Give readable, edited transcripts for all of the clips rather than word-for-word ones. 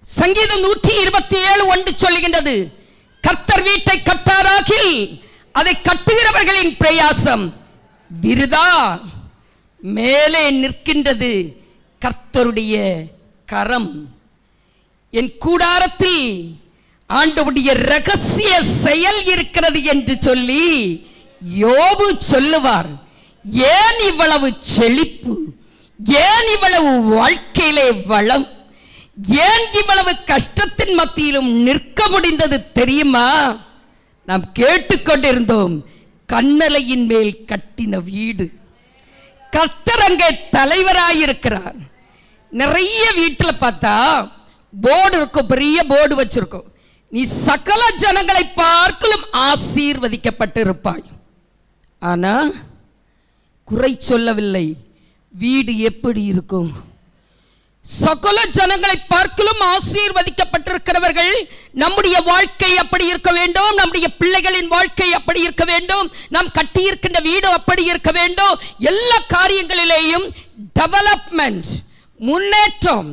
சங்கீதம் 127:1 சொல்லுகின்றது, கர்த்தர் வீட்டை கட்டாராகில் அதை கட்டுகிறவர்களின் பிரயாசம் விருதா. மேலே நிற்கின்றது கர்த்தருடைய கரம். என் கூடாரத்தில் ஆண்டவருடைய ரகசிய செயல் இருக்கிறது என்று சொல்லி யோபு சொல்லுவார். ஏன் இவ்வளவு செழிப்பு, ஏன் இவ்வளவு வாழ்க்கையிலே வளம், ஏன் இவ்வளவு கஷ்டத்தின் மத்தியிலும் நிற்க முடிந்தது தெரியுமா? நாம் கேட்டுக்கொண்டிருந்தோம், கன்னலையின் மேல் கட்டின வீடு. கர்த்தர் அங்கே தலைவராயிருக்கிறார். நிறைய வீட்டில் பார்த்தா போர்டு இருக்கும், பெரிய போர்டு வச்சிருக்கும், நீ சகல ஜனங்களை பார்க்கலும் ஆசீர்வதிக்கப்பட்டிருப்பாய். ஆனா குறை சொல்லவில்லை. வீடு எப்படி இருக்கும்? சகல ஜனங்களை பார்க்கலும் ஆசீர்வதிக்கப்பட்டிருக்கிறவர்கள். நம்முடைய வாழ்க்கை அப்படி இருக்க வேண்டும், நம்முடைய பிள்ளைகளின் வாழ்க்கை அப்படி இருக்க வேண்டும், நாம் கட்டியிருக்கின்ற வீடு அப்படி இருக்க வேண்டும். எல்லா காரியங்களிலேயும் டெவலப்மெண்ட், முன்னேற்றம்,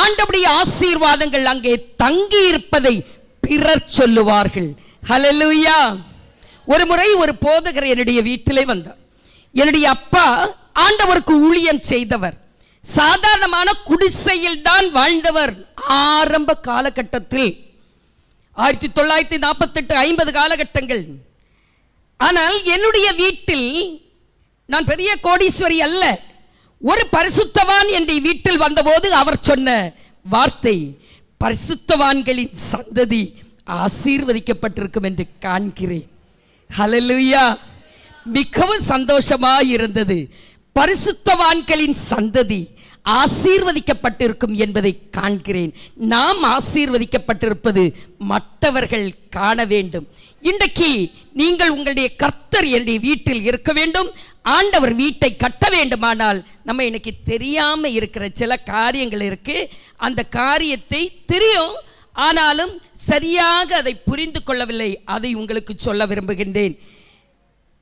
ஆண்டவருடைய ஆசீர்வாதங்கள் அங்கே தங்கி இருப்பதை பிறர் சொல்லுவார்கள். ஹல்லேலூயா. ஒரு முறை ஒரு போதகர் என்னுடைய வீட்டிலே வந்தார். என்னுடைய அப்பா ஆண்டவருக்கு ஊழியம் செய்தவர். சாதாரணமான குடிசையில் தான் வாழ்ந்தவர் ஆரம்ப காலகட்டத்தில், 1948-50 காலகட்டங்கள். ஆனால் என்னுடைய வீட்டில் நான் பெரிய கோடீஸ்வரி அல்ல. ஒரு பரிசுத்தவான் என்ற வீட்டில் வந்தபோது அவர் சொன்ன வார்த்தை, பரிசுத்தவான்களின் சந்ததி ஆசீர்வதிக்கப்பட்டிருக்கும் என்று காண்கிறேன். ஹல்லேலூயா. மிகவும் சந்தோஷமாக இருந்தது. பரிசுத்தவான்களின் சந்ததி ஆசீர்வதிக்கப்பட்டிருக்கும் என்பதை காண்கிறேன். நாம் ஆசீர்வதிக்கப்பட்டிருப்பது மற்றவர்கள் காண வேண்டும். இன்றைக்கு நீங்கள் உங்களுடைய கர்த்தர் என்னுடைய வீட்டில் இருக்க வேண்டும், ஆண்டவர் வீட்டை கட்ட வேண்டுமானால் நம்ம இன்னைக்கு தெரியாம இருக்கிற சில காரியங்கள் இருக்கு. அந்த காரியத்தை தெரியும், ஆனாலும் சரியாக அதை புரிந்து கொள்ளவில்லை. அதை உங்களுக்கு சொல்ல விரும்புகின்றேன்.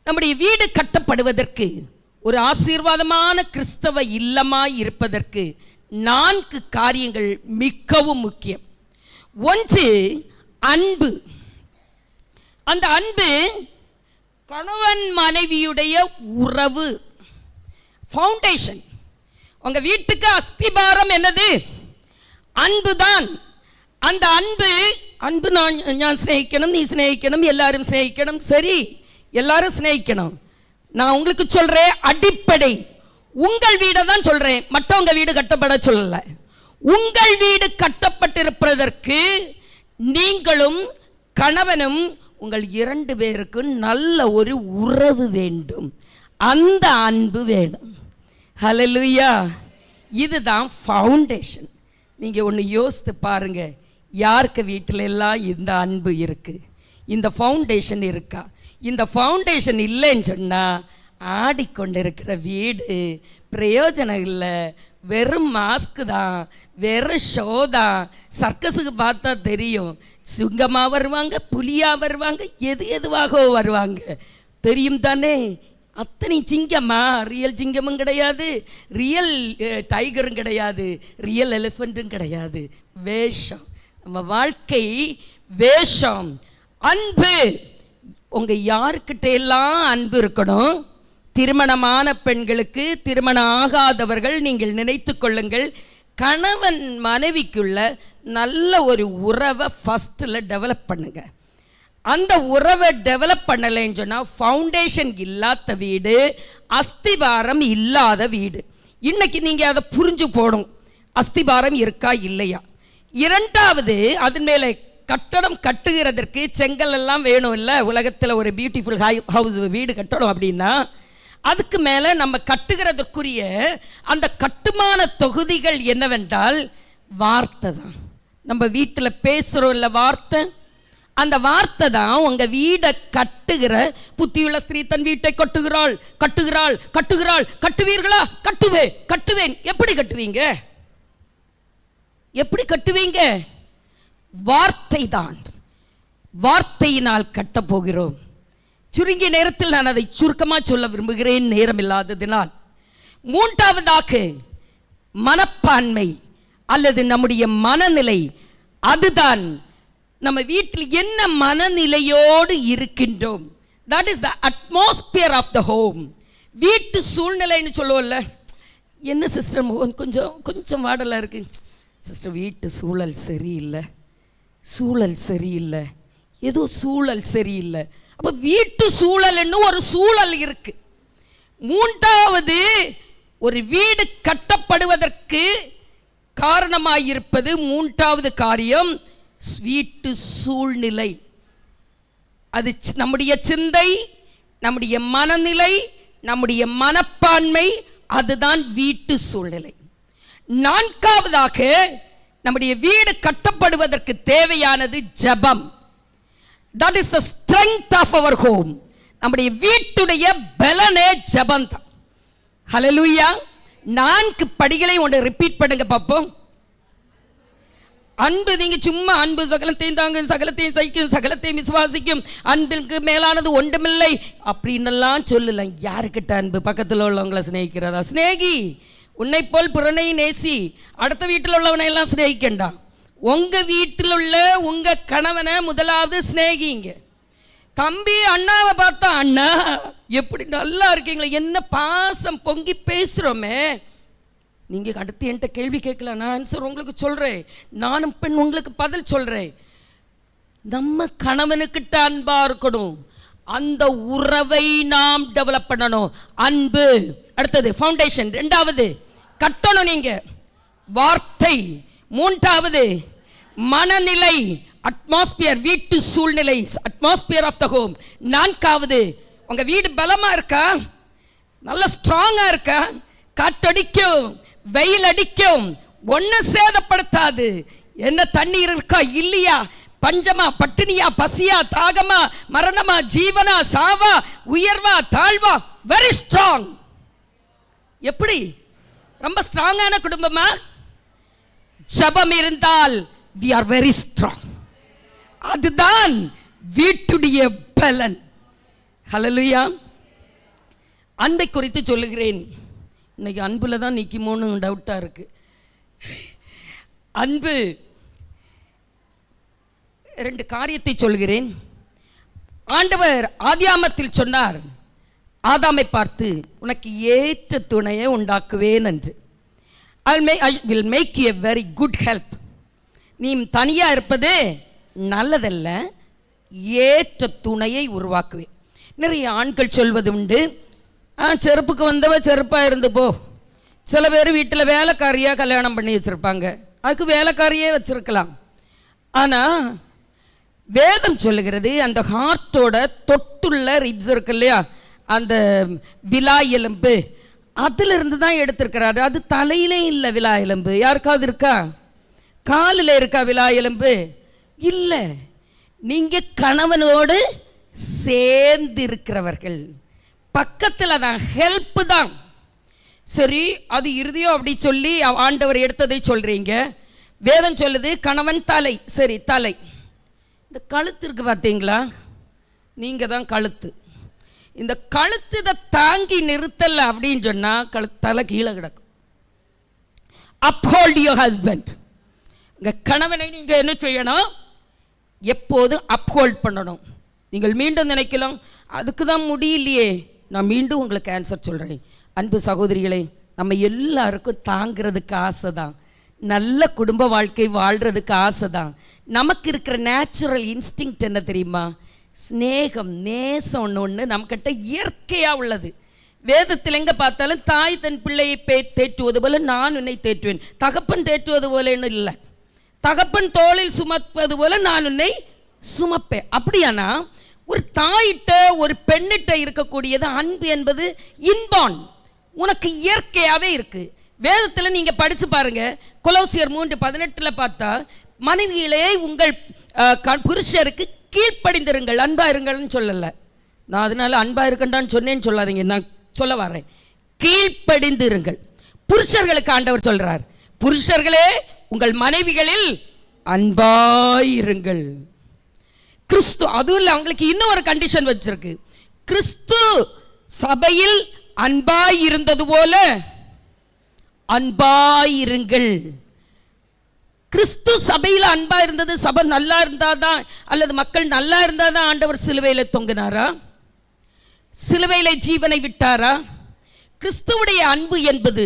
நம்முடைய வீடு கட்டப்படுவதற்கு, ஒரு ஆசீர்வாதமான கிறிஸ்தவ இல்லமாய் இருப்பதற்கு 4 காரியங்கள் மிகவும் முக்கியம். ஒன்று, அன்பு. அந்த அன்பு கணவன் மனைவியுடைய உறவு, ஃபவுண்டேஷன். உங்க வீட்டுக்கு அஸ்திபாரம் என்னது? அன்புதான். அந்த அன்பு நான் சிநேகிக்கணும், நீ சிநேகிக்கணும், எல்லாரும் சிநேகிக்கணும். சரி, எல்லாரும் சிநேகிக்கணும். நான் உங்களுக்கு சொல்றேன், அடிப்படை உங்கள் வீடை தான் சொல்றேன், மற்றவங்க வீடு கட்டப்பட சொல்லல. உங்கள் வீடு கட்டப்பட்டிருப்பதற்கு நீங்களும் கணவனும் உங்கள் 2 பேருக்கும் நல்ல ஒரு உறவு வேண்டும், அந்த அன்பு வேணும். ஹல்லேலூயா. இதுதான் ஃபவுண்டேஷன். நீங்க ஒன்று யோசித்து பாருங்க, யாருக்கு வீட்டில எல்லாம் இந்த அன்பு இருக்கு, இந்த ஃபவுண்டேஷன் இருக்கா? இந்த ஃபவுண்டேஷன் இல்லைன்னு சொன்னால் ஆடிக்கொண்டிருக்கிற வீடு பிரயோஜனம் இல்லை, வெறும் மாஸ்க்கு தான், வெறும் ஷோ தான். சர்க்கஸுக்கு பார்த்தா தெரியும், சிங்கமாக வருவாங்க, புலியாக வருவாங்க, எதுவாக வருவாங்க தெரியும் தானே. அத்தனை சிங்கமா? ரியல் சிங்கமும் கிடையாது, ரியல் டைகரும் கிடையாது, ரியல் எலிஃபண்ட்டும் கிடையாது. வேஷம். நம்ம வாழ்க்கை வேஷம். அன்பு. உங்க யாருக்கிட்ட எல்லாம் அன்பு இருக்கணும்? திருமணமான பெண்களுக்கு, திருமணம் ஆகாதவர்கள் நீங்கள் நினைத்து கொள்ளுங்கள், கணவன் மனைவிக்குள்ள நல்ல ஒரு உறவை ஃபஸ்ட்டில் டெவலப் பண்ணுங்க. அந்த உறவை டெவலப் பண்ணலைன்னு சொன்னால் ஃபவுண்டேஷன் இல்லாத வீடு, அஸ்திபாரம் இல்லாத வீடு. இன்னைக்கு நீங்கள் அதை புரிஞ்சு போடும், அஸ்திபாரம் இருக்கா இல்லையா. இரண்டாவது, அதன் மேலே கட்டடம் கட்டுகிறதற்கு செங்கல் எல்லாம் வேணும் இல்லை? உலகத்தில் ஒரு பியூட்டிஃபுல் ஹவுஸ் வீடு கட்டணும் அப்படின்னா அதுக்கு மேலே நம்ம கட்டுகிறதற்குரிய அந்த கட்டுமான தொகுதிகள் என்னவென்றால் வார்த்தை தான். நம்ம வீட்டில் பேசுகிறோம் இல்லை வார்த்தை, அந்த வார்த்தை தான் உங்கள் வீடை கட்டுகிற. புத்தியுள்ள ஸ்திரீ தன் வீட்டை கட்டுகிறாள் கட்டுகிறாள் கட்டுகிறாள். கட்டுவீர்களா? கட்டுவேன். எப்படி கட்டுவீங்க? எப்படி கட்டுவீங்க? வார்த்தை தான். வார்த்தையினால் கட்டப்போகிறோம். சுருங்கிய நேரத்தில் நான் அதை சுருக்கமாக சொல்ல விரும்புகிறேன், நேரம் இல்லாததினால். மூன்றாவதாக மனப்பான்மை அல்லது நம்முடைய மனநிலை, அதுதான் நம்ம வீட்டில் என்ன மனநிலையோடு இருக்கின்றோம். That is the atmosphere of the home. வீட்டு சூழ்நிலைன்னு சொல்லுவோம்ல, என்ன சிஸ்டர் கொஞ்சம் கொஞ்சம் வாடலாக இருக்கு சிஸ்டர், வீட்டு சூழல் சரியில்லை, சூழல் சரியில்லை, ஏதோ சூழல் சரியில்லை. அப்போ வீட்டு சூழல்னு ஒரு சூழல் இருக்கு. மூன்றாவது, ஒரு வீடு கட்டப்படுவதற்கு காரணமாயிருப்பது மூன்றாவது காரியம் வீட்டு சூழ்நிலை. அது நம்முடைய சிந்தை, நம்முடைய மனநிலை, நம்முடைய மனப்பான்மை, அதுதான் வீட்டு சூழ்நிலை. நான்காவதாக, நம்முடைய வீடு கட்டப்படுவதற்கு தேவையானது ஜெபம். That is the strength of our home. நம்முடைய வீட்டுடைய பலனே ஜெபம் தான். ஹல்லேலூயா. 4 படிகளை ஒன்று ரிப்பீட் பண்ணுங்க பாப்போம். அன்பு, நீங்க சும்மா அன்பு சகலத்தையும் தாங்கும், சகலத்தையும் சகிக்கும், சகலத்தையும் விசுவாசிக்கும், அன்பிற்கு மேலானது ஒன்றுமில்லை அப்படின்னெல்லாம் சொல்லலாம். யாருக்கிட்ட அன்பு? பக்கத்தில் உள்ளவங்களை சிநேகிக்கிறதா? சிநேகி. உன்னை போல் பிறனை நேசி. அடுத்த வீட்டில் உள்ளவனை எல்லாம் சிநேகிக்கண்டா. உங்க வீட்டில் உள்ள உங்க கணவனை முதலாவது சிநேகிங்க. தம்பி அண்ணாவை பார்த்தா, அண்ணா எப்படி நல்லா இருக்கீங்களா, என்ன பாசம் பொங்கி பேசுறோமே. நீங்க அடுத்து என்கிட்ட கேள்வி கேட்கல, நான் ஆன்சர் உங்களுக்கு சொல்றேன். நானும் பெண் உங்களுக்கு பதில் சொல்றேன். நம்ம கணவனுக்கிட்ட அன்பா இருக்கணும். அந்த உறவை நாம் டெவலப் பண்ணணும். அன்பு அடுத்தது ஃபவுண்டேஷன், ரெண்டாவது கட்டணும் நீங்க வார்த்தை, மூன்றாவது மனநிலை அட்மாஸ்பியர், வீட்டு சூழ்நிலை அட்மாஸ்பியர் ஆஃப் த ஹோம். நான்காவது, உங்க வீடு பலமா இருக்கா, நல்ல ஸ்ட்ராங்கா இருக்கா, காற்றடிக்கும் வெயில் அடிக்கும் ஒன்ன சேதப்படுத்தாது, என்ன தண்ணீர் இருக்கா இல்லையா, பஞ்சமா பட்டினியா பசியா தாகமா மரணமா ஜீவனா சாவா உயர்வா தாழ்வா, வெரி ஸ்ட்ராங். எப்படி? ரொம்ப ஸ்ட்ராங்கான குடும்பமா? ஜெபம் இருந்தால் we are very strong. அதுதான் வீட்டுடைய பலன். ஹல்லேலூயா. அன்பை குறித்து சொல்லுகிறேன். இன்னைக்கு அன்புல தான் நிற்குமோன்னு டவுட்டா இருக்கு. அன்பு, 2 காரியத்தை சொல்கிறேன். ஆண்டவர் ஆதியாமத்தில் சொன்னார், ஆதாமை பார்த்து உனக்கு ஏற்ற துணையை உண்டாக்குவேன் என்று. I will make you a very good help. நீ தனியா இருப்பது நல்லதல்ல, ஏற்ற துணையை உருவாக்குவேன். நிறைய ஆண்கள் சொல்வது உண்டு, செருப்புக்கு வந்தவ செருப்பா இருந்து போ. சில பேர் வீட்டில் வேலைக்காரியா கல்யாணம் பண்ணி வச்சிருப்பாங்க, அதுக்கு வேலைக்காரியே வச்சிருக்கலாம். ஆனா வேதம் சொல்லுகிறது, அந்த ஹார்ட்டோட தொட்டுள்ள ரிப்ஸ் இருக்கு இல்லையா, அந்த விலா எலும்பு, அதுல இருந்து தான் எடுத்திருக்கிறாரு. அது தலையிலே இல்லை விலா எலும்பு. யாருக்காவது இருக்கா? காலில் இருக்கா விலா எலும்பு? இல்லை. நீங்க கணவனோடு சேர்ந்து இருக்கிறவர்கள், பக்கத்தில் தான், ஹெல்ப் தான். சரி, அது இறுதியோ அப்படி சொல்லி ஆண்டவர் எடுத்ததை சொல்றீங்க. வேதம் சொல்லுது கணவன் தலை. சரி, தலை. இந்த கழுத்து இருக்கு பார்த்தீங்களா, நீங்க தான் கழுத்து. இந்த கழுத்து இதை தாங்கி நிறுத்தல அப்படின்னு சொன்னா தலை கீழே கிடக்கும். uphold your husband. உங்க கணவனை நீங்க என்ன செய்யணும்? எப்போது uphold பண்ணணும். நீங்கள் மீண்டும் நினைக்கலாம், அதுக்கு தான் முடியலையே. நான் மீண்டும் உங்களுக்கு ஆன்சர் சொல்றேன். அன்பு சகோதரிகளே, நம்ம எல்லாருக்கும் தாங்கிறதுக்கு ஆசை தான், நல்ல குடும்ப வாழ்க்கை வாழ்றதுக்கு ஆசை தான். நமக்கு இருக்கிற நேச்சுரல் இன்ஸ்டிங்க்ட் என்ன தெரியுமா? ஸ்நேகம், நேசம். ஒன்று நம்மக்கிட்ட இயற்கையாக உள்ளது. வேதத்தில் எங்கே பார்த்தாலும் தாய் தன் பிள்ளையை தேற்றுவது போல நான் உன்னை தேற்றுவேன், தகப்பன் தேற்றுவது போலன்னு இல்லை, தகப்பன் தோளில் சுமப்பது போல நான் உன்னை சுமப்பேன். அப்படியானா ஒரு தாயிட்ட ஒரு பெண்ணிட்ட இருக்கக்கூடியது அன்பு என்பது இன்பான், உனக்கு இயற்கையாகவே இருக்கு. வேதத்தில் நீங்கள் படித்து பாருங்க, கொலோசியர் 3:18 பார்த்தா, மனைவிகளே உங்கள் புருஷருக்கு கீழ்ப்படிந்திருங்கள், அன்பா இருங்கள்னு சொல்லலை. நான் அதனால அன்பா இருக்கண்டான்னு சொன்னேன்னு சொல்லாதீங்க, நான் சொல்ல வரேன். கீழ்ப்படிந்து இருங்கள். புருஷர்களுக்கு ஆண்டவர் சொல்றார், புருஷர்களே உங்கள் மனைவிகளில் அன்பாயிருங்கள். கிறிஸ்து, அதுவும் இல்லை, அவங்களுக்கு இன்னும் ஒரு கண்டிஷன் வச்சிருக்கு. கிறிஸ்து சபையில் அன்பாயிருந்தது போல அன்பாயிருங்கள். கிறிஸ்து சபையில் அன்பா இருந்தது, சபை நல்லா இருந்தாதான் அல்லது மக்கள் நல்லா இருந்தாதான் ஆண்டவர் சிலுவையில தொங்கினாரா? சிலுவையில ஜீவனை விட்டாரா? கிறிஸ்துவுடைய அன்பு என்பது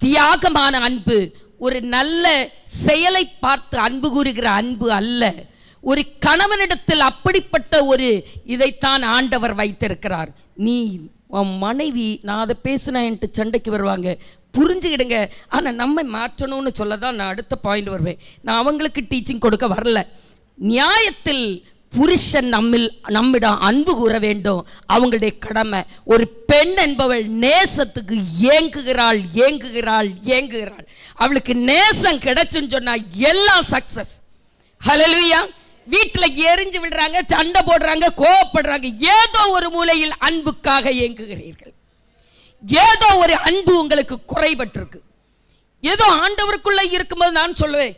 தியாகமான அன்பு, ஒரு நல்ல செயலை பார்த்து அன்பு கூறுகிற அன்பு அல்ல. ஒரு கணவனிடத்தில் அப்படிப்பட்ட ஒரு இதைத்தான் ஆண்டவர் வைத்திருக்கிறார். நீ மனைவி, நான் அதை பேசினா என்கிட்ட சண்டைக்கு வருவாங்க, புரிஞ்சுக்கிடுங்க. ஆனால் நம்ம மாற்றணும்னு சொல்ல தான் நான் அடுத்த பாயிண்ட் வருவேன். நான் அவங்களுக்கு டீச்சிங் கொடுக்க வரல. நியாயத்தில் புருஷன் நம்மிடம் அன்பு கூற வேண்டும், அவங்களுடைய கடமை. ஒரு பெண் என்பவள் நேசத்துக்கு ஏங்குகிறாள் ஏங்குகிறாள் ஏங்குகிறாள். அவளுக்கு நேசம் கிடைச்சுன்னு சொன்னா எல்லாம் சக்சஸ். ஹல்லேலூயா. வீட்டில் எரிஞ்சு விடுறாங்க, சண்டை போடுறாங்க, கோவப்படுறாங்க, ஏதோ ஒரு மூலையில் அன்புக்காக ஏங்குகிறீர்கள். ஏதோ ஒரு அன்பு உங்களுக்கு குறைபட்டிருக்கு. ஏதோ ஆண்டவருக்குள்ள இருக்கும்போது நான் சொல்லுவேன்,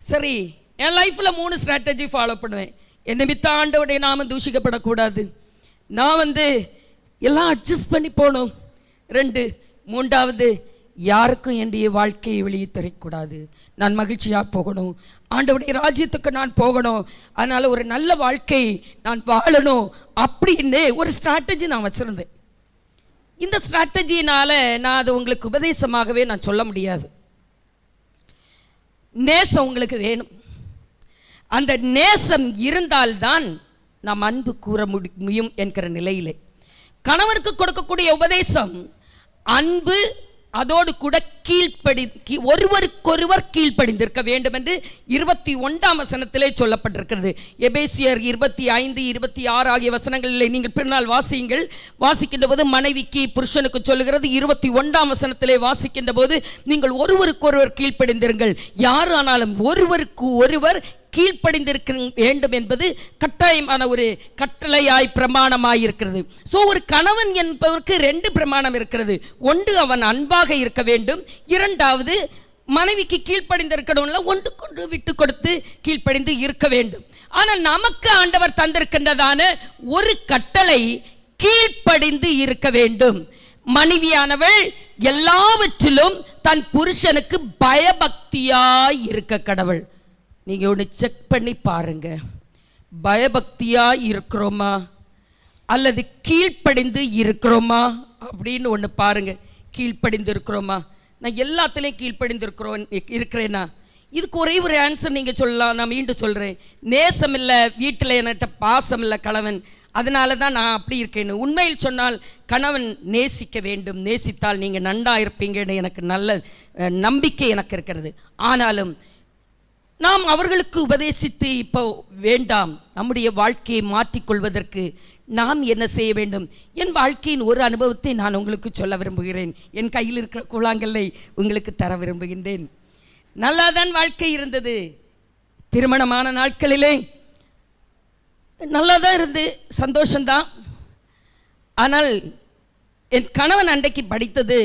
சரி என் லைஃப்ல 3 ஸ்ட்ராட்டஜி ஃபாலோ பண்ணுவேன். என்னை மித்த ஆண்டவருடைய நாமம் தூஷிக்கப்படக்கூடாது, நான் எல்லாம் அட்ஜஸ்ட் பண்ணி போகணும். 2, 3வது யாருக்கும் என்னுடைய வாழ்க்கையை வெளியே தரக்கூடாது, நான் மகிழ்ச்சியாக போகணும், ஆண்டவருடைய ராஜ்யத்துக்கு நான் போகணும், அதனால் ஒரு நல்ல வாழ்க்கை நான் வாழணும் அப்படின்னு ஒரு ஸ்ட்ராட்டஜி நான் வச்சுருந்தேன். இந்த ஸ்ட்ராட்டஜினால் நான் அது உங்களுக்கு உபதேசமாகவே நான் சொல்ல முடியாது. நேசம் உங்களுக்கு வேணும். அந்த நேசம் இருந்தால்தான் நாம் அன்பு கூற முடியும் என்கிற நிலையிலே கணவனுக்கு கொடுக்கக்கூடிய உபதேசம் அன்பு, அதோடு கூட ஒருவருக்கொருவர் கீழ்ப்படிந்திருக்க வேண்டும் என்று 21ஆம் வசனத்திலே சொல்லப்பட்டிருக்கிறது. எபேசியர் 25, 26 ஆகிய வசனங்களிலே நீங்கள் பின்னால் வாசியுங்கள். வாசிக்கின்ற போது மனைவிக்கு புருஷனுக்கு சொல்லுகிறது. 21ஆம் வசனத்திலே வாசிக்கின்ற போது நீங்கள் ஒருவருக்கொருவர் கீழ்ப்படிந்திருங்கள், யாரானாலும் ஒருவருக்கு ஒருவர் கீழ்ப்படிந்திருக்க வேண்டும் என்பது கட்டாயமான ஒரு கட்டளையாய் பிரமாணமாய் இருக்கிறது. ஸோ ஒரு கணவன் என்பவருக்கு 2 பிரமாணம் இருக்கிறது. ஒன்று, அவன் அன்பாக இருக்க வேண்டும். 2வது, மனைவிக்கு கீழ்ப்படிந்திருக்கணும்ல, ஒன்றுக்கொன்று விட்டு கொடுத்து கீழ்ப்படிந்து இருக்க வேண்டும். ஆனால் நமக்கு ஆண்டவர் தந்திருக்கின்றதான ஒரு கட்டளை கீழ்ப்படிந்து இருக்க வேண்டும். மனைவியானவள் எல்லாவற்றிலும் தன் புருஷனுக்கு பயபக்தியாய் இருக்க கடவுள். நீங்கள் ஒன்று செக் பண்ணி பாருங்க, பயபக்தியாக இருக்கிறோமா அல்லது கீழ்ப்படிந்து இருக்கிறோமா அப்படின்னு ஒன்று பாருங்க. கீழ்ப்படிந்து இருக்கிறோமா? நான் எல்லாத்துலேயும் கீழ்ப்படிந்து இருக்கிறேன்னா இதுக்கு ஒரே ஒரு ஆன்சர் நீங்கள் சொல்லலாம். நான் மீண்டும் சொல்கிறேன், நேசம் இல்லை, வீட்டில் என்கிட்ட பாசம் இல்லை கணவன், அதனால தான் நான் அப்படி இருக்கேன்னு. உண்மையில் சொன்னால் கணவன் நேசிக்க வேண்டும், நேசித்தால் நீங்கள் நன்றாக இருப்பீங்கன்னு எனக்கு நல்ல நம்பிக்கை எனக்கு இருக்கிறது. ஆனாலும் நாம் அவர்களுக்கு உபதேசித்து இப்போ வேண்டாம், நம்முடைய வாழ்க்கையை மாற்றிக்கொள்வதற்கு நாம் என்ன செய்ய வேண்டும்? என் வாழ்க்கையின் ஒரு அனுபவத்தை நான் உங்களுக்கு சொல்ல விரும்புகிறேன். என் கையில் இருக்கிற கூழாங்கல்லை உங்களுக்கு தர விரும்புகின்றேன். நல்லாதான் வாழ்க்கை இருந்தது. திருமணமான நாட்களிலே நல்லா தான் இருந்து சந்தோஷம்தான். ஆனால் என் கணவன் அன்றைக்கு படித்தது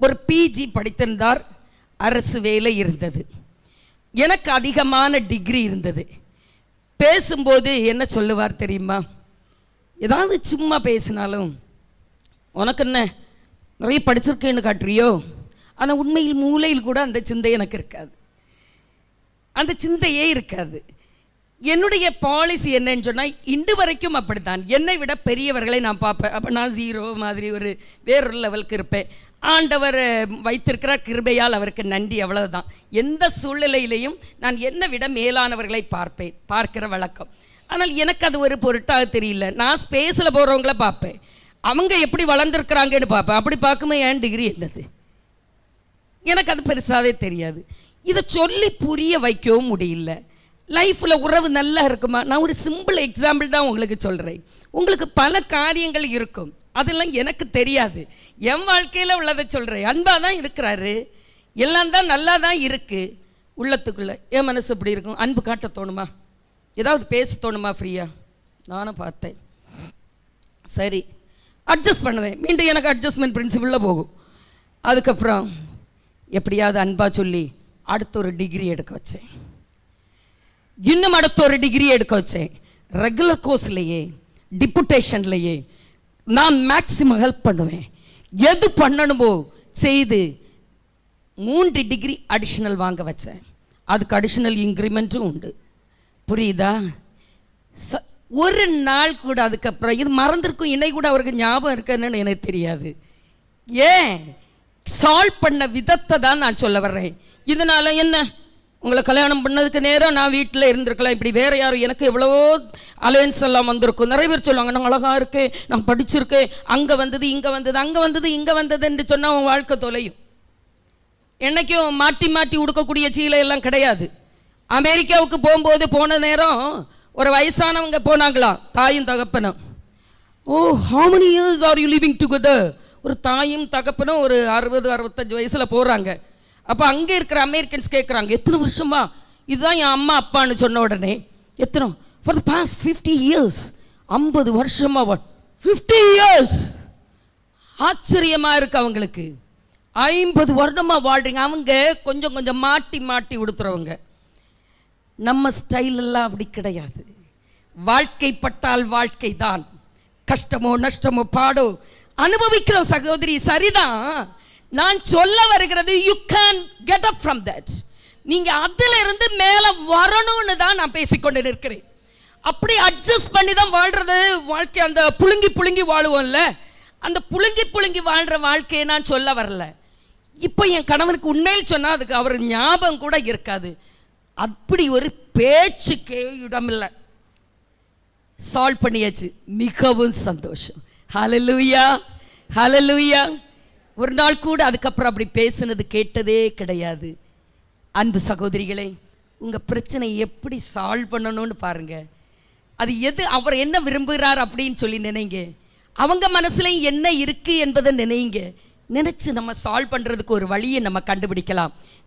ஒரு பிஜி படித்திருந்தார், அரசு வேலை இருந்தது, எனக்கு அதிகமான டிகிரி இருந்தது. பேசும்போது என்ன சொல்லுவார் தெரியுமா? ஏதாவது சும்மா பேசினாலும், உனக்கு என்ன நிறைய படிச்சிருக்கேன்னு காட்டுறியோ, ஆனால் உண்மையில் மூளையில் கூட அந்த சிந்தை எனக்கு இருக்காது, அந்த சிந்தையே இருக்காது. என்னுடைய பாலிசி என்னன்னு சொன்னால், இன்று வரைக்கும் அப்படித்தான். என்னை விட பெரியவர்களை நான் பார்ப்பேன், அப்போ நான் 0 மாதிரி ஒரு வேறொரு லெவலுக்கு இருப்பேன். ஆண்டவர் வைத்திருக்கிறார் கிருபையால், அவருக்கு நன்றி, அவ்வளவுதான். எந்த சூழ்நிலையிலையும் நான் என்னை விட மேலானவர்களை பார்க்கிற வழக்கம். ஆனால் எனக்கு அது ஒரு பொருட்டாக தெரியல. நான் ஸ்பேஸில் போகிறவங்கள பார்ப்பேன், அவங்க எப்படி வளர்ந்துருக்குறாங்கன்னு பார்ப்பேன். அப்படி பார்க்கும்போது என் டிகிரி என்னது, எனக்கு அது பெருசாகவே தெரியாது. இதை சொல்லி புரிய வைக்கவும் முடியல. லைஃப்பில் உறவு நல்லா இருக்குமா? நான் ஒரு சிம்பிள் எக்ஸாம்பிள் தான் உங்களுக்கு சொல்கிறேன். உங்களுக்கு பல காரியங்கள் இருக்கும், அதெல்லாம் எனக்கு தெரியாது. என் வாழ்க்கையில் உள்ளதை சொல்கிறேன். அன்பாக தான் இருக்கிறாரு, எல்லாம் தான் நல்லா தான் இருக்குது. உள்ளத்துக்குள்ளே என் மனசு இப்படி இருக்கும். அன்பு காட்ட தோணுமா? ஏதாவது பேச தோணுமா ஃப்ரீயாக? நானும் பார்த்தேன், சரி அட்ஜஸ்ட் பண்ணுவேன். மீண்டும் எனக்கு அட்ஜஸ்ட்மெண்ட் பிரின்சிபிளில் போகும். அதுக்கப்புறம் எப்படியாவது அன்பாக சொல்லி அடுத்த ஒரு டிகிரி எடுக்க வச்சேன், இன்னும் அடுத்த ஒரு டிகிரி எடுக்க வச்சேன். ரெகுலர் கோர்ஸ்லேயே டிப்புட்டேஷன்லேயே நான் மேக்ஸிமம் ஹெல்ப் பண்ணுவேன். எது பண்ணணுமோ செய்து 3 டிகிரி அடிஷ்னல் வாங்க வச்சேன். அதுக்கு அடிஷ்னல் இன்க்ரிமெண்ட்டும் உண்டு. புரியுதா? ஒரு நாள் கூட அதுக்கப்புறம் இது மறந்துருக்கும். இன்னை கூட அவருக்கு ஞாபகம் இருக்குன்னு எனக்கு தெரியாது. ஏன்? சால்வ் பண்ண விதத்தை தான் நான் சொல்ல வர்றேன். இதனால என்ன, உங்களை கல்யாணம் பண்ணதுக்கு நேரம் நான் வீட்டில் இருந்திருக்கலாம். இப்படி வேறு யாரும் எனக்கு எவ்வளவோ அலையன்ஸ் எல்லாம் வந்திருக்கும். நிறைய பேர் சொல்லுவாங்க, நான் அழகாக இருக்கேன், நான் படிச்சிருக்கேன், அங்கே வந்தது இங்கே வந்தது, அங்கே வந்தது இங்கே வந்தது என்று சொன்னால் அவன் வாழ்க்கை தொலையும். என்னைக்கும் மாட்டி மாட்டி உடுக்கக்கூடிய சீலை எல்லாம் கிடையாது. அமெரிக்காவுக்கு போகும்போது போன நேரம் ஒரு வயசானவங்க போனாங்களாம், தாயும் தகப்பனும். ஓ, how many years are you living together? ஒரு தாயும் தகப்பனும் ஒரு 60-65 வயசில் போகிறாங்க. அப்போ அங்கே இருக்கிற அமெரிக்கன்ஸ் கேட்குறாங்க, எத்தனை வருஷமா? இதுதான் என் அம்மா அப்பான்னு சொன்ன உடனே, எத்தனை? For the past 50 years. 50 வருஷமா? 50 இயர்ஸ். ஆச்சரியமாக இருக்கு அவங்களுக்கு. 50 வருடமாக வாழ்றீங்க. அவங்க கொஞ்சம் கொஞ்சம் மாட்டி மாட்டி உடுத்துறவங்க. நம்ம ஸ்டைல் எல்லாம் அப்படி கிடையாது. வாழ்க்கைப்பட்டால் வாழ்க்கை தான். கஷ்டமோ நஷ்டமோ பாடோ அனுபவிக்கிறோம் சகோதரி, சரிதான். நான் சொல்ல வருகிறது, you can get up from that. நீங்க அதில் இருந்து மேலே வரணும்னு தான் நான் பேசிக்கொண்டு நிற்கிறேன். அப்படி அட்ஜஸ்ட் பண்ணி தான் வாழ்றது வாழ்க்கை. அந்த புழுங்கி புழுங்கி வாழுவோம்ல, அந்த புழுங்கி புழுங்கி வாழ்கிற வாழ்க்கையை நான் சொல்ல வரல. இப்போ என் கணவனுக்கு உண்மையில் சொன்னால் அதுக்கு அவர் ஞாபகம் கூட இருக்காது. அப்படி ஒரு பேச்சுக்கே இடமில்லை. சால்வ் பண்ணியாச்சு, மிகவும் சந்தோஷம். ஹல்லேலூயா, ஹல்லேலூயா. ஒரு நாள் கூட அதுக்கப்புறம் அப்படி பேசுனது கேட்டதே கிடையாது. அன்பு சகோதரிகளே, உங்கள் பிரச்சனை எப்படி சால்வ் பண்ணணும்னு பாருங்க. அது எது, அவர் என்ன விரும்புகிறார் அப்படின்னு சொல்லி நினைங்க. அவங்க மனசுல என்ன இருக்கு என்பதை நினைங்க. நினைச்சு நம்ம சால்வ் பண்றதுக்கு ஒரு வழியை நம்ம கண்டுபிடிக்கலாம்.